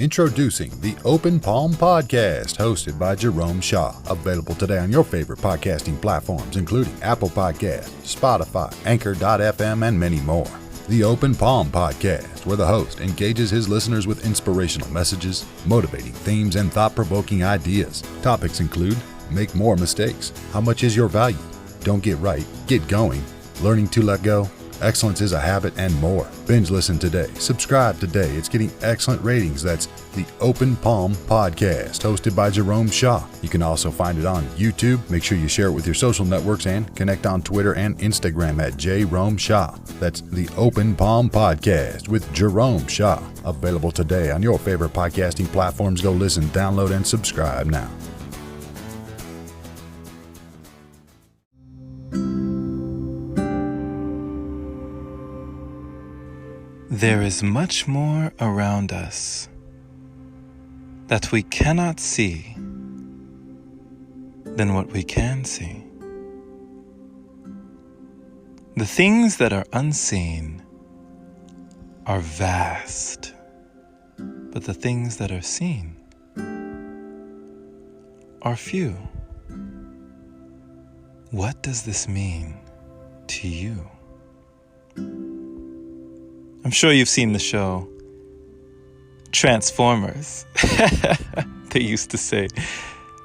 Introducing the Open Palm Podcast, hosted by Jerome Shaw. Available today on your favorite podcasting platforms, including Apple Podcasts, Spotify, Anchor.fm, and many more. The Open Palm Podcast, where the host engages his listeners with inspirational messages, motivating themes, and thought-provoking ideas. Topics include: make more mistakes, how much is your value, don't get right, get going, learning to let go, excellence is a habit, and more. Binge listen today. Subscribe today. It's getting excellent ratings. That's the Open Palm Podcast, hosted by Jerome Shaw. You can also find it on YouTube. Make sure you share it with your social networks and connect on Twitter and Instagram at Jerome Shaw. That's the Open Palm Podcast with Jerome Shaw. Available today on your favorite podcasting platforms. Go listen, download, and subscribe now. There is much more around us that we cannot see than what we can see. The things that are unseen are vast, but the things that are seen are few. What does this mean to you? I'm sure you've seen the show Transformers. They used to say,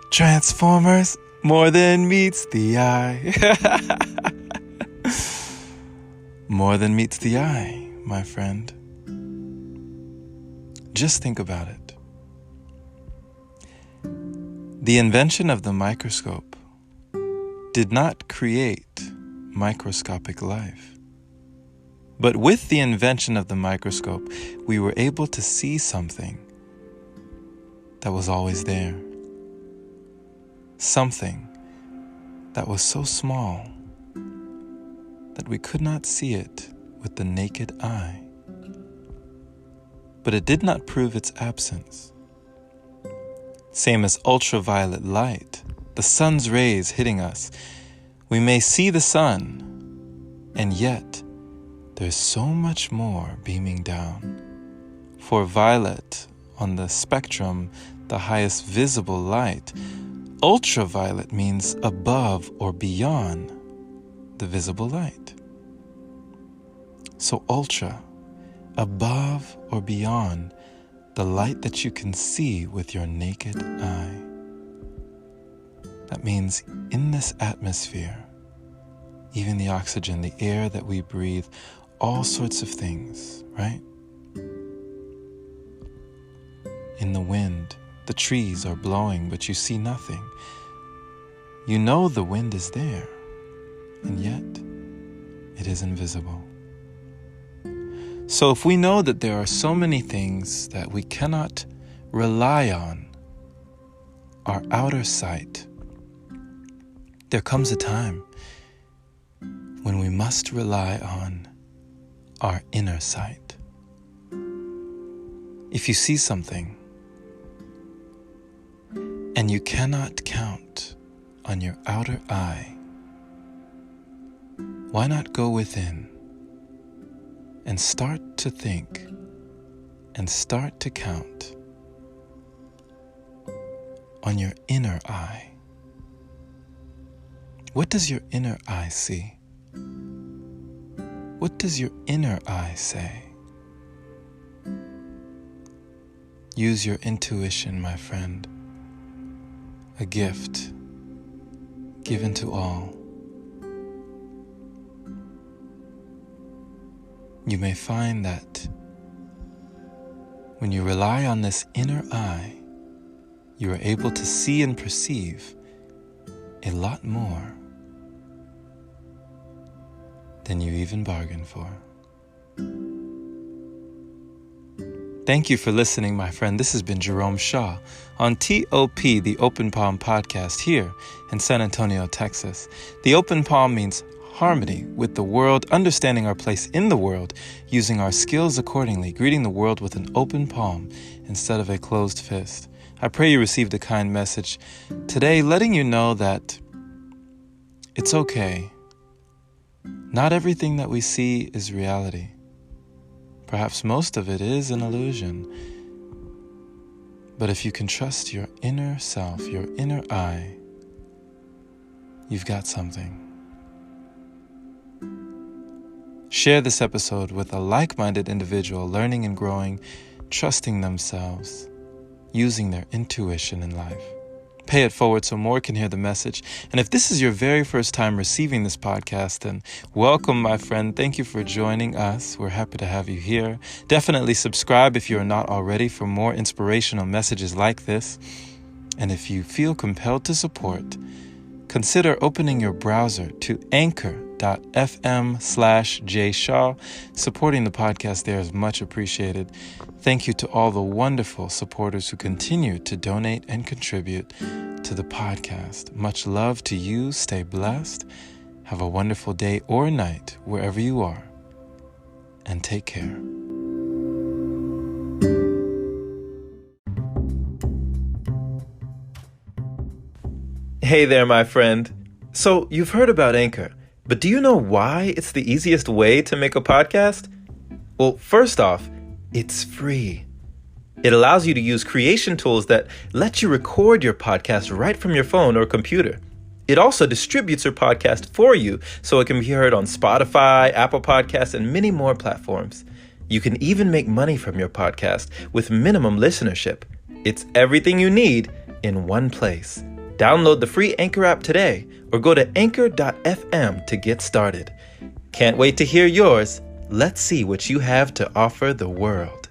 Transformers, more than meets the eye. More than meets the eye, my friend. Just think about it. The invention of the microscope did not create microscopic life. But with the invention of the microscope, we were able to see something that was always there. Something that was so small that we could not see it with the naked eye. But it did not prove its absence. Same as ultraviolet light, the sun's rays hitting us. We may see the sun, and yet there's so much more beaming down. For violet, on the spectrum, the highest visible light, ultraviolet means above or beyond the visible light. So ultra, above or beyond the light that you can see with your naked eye. That means in this atmosphere, even the oxygen, the air that we breathe, all sorts of things, right? In the wind, the trees are blowing, but you see nothing. You know the wind is there, and yet it is invisible. So if we know that there are so many things that we cannot rely on our outer sight, there comes a time when we must rely on our inner sight. If you see something and you cannot count on your outer eye, why not go within and start to think and start to count on your inner eye? What does your inner eye see? What does your inner eye say? Use your intuition, my friend. A gift given to all. You may find that when you rely on this inner eye, you are able to see and perceive a lot more than you even bargained for. Thank you for listening, my friend. This has been Jerome Shaw on TOP, the Open Palm Podcast, here in San Antonio, Texas. The Open Palm means harmony with the world, understanding our place in the world, using our skills accordingly, greeting the world with an open palm instead of a closed fist. I pray you received a kind message today, letting you know that it's okay. Not everything that we see is reality. Perhaps most of it is an illusion. But if you can trust your inner self, your inner eye, you've got something. Share this episode with a like-minded individual learning and growing, trusting themselves, using their intuition in life. Pay it forward so more can hear the message. And if this is your very first time receiving this podcast, then welcome, my friend. Thank you for joining us. We're happy to have you here. Definitely subscribe if you're not already for more inspirational messages like this. And if you feel compelled to support, consider opening your browser to anchor.fm/jshaw. Supporting the podcast there is much appreciated. Thank you to all the wonderful supporters who continue to donate and contribute to the podcast. Much love to you. Stay blessed. Have a wonderful day or night wherever you are. And take care. Hey there, my friend. So you've heard about Anchor, but do you know why it's the easiest way to make a podcast? Well, first off, it's free. It allows you to use creation tools that let you record your podcast right from your phone or computer. It also distributes your podcast for you so it can be heard on Spotify, Apple Podcasts, and many more platforms. You can even make money from your podcast with minimum listenership. It's everything you need in one place. Download the free Anchor app today or go to anchor.fm to get started. Can't wait to hear yours. Let's see what you have to offer the world.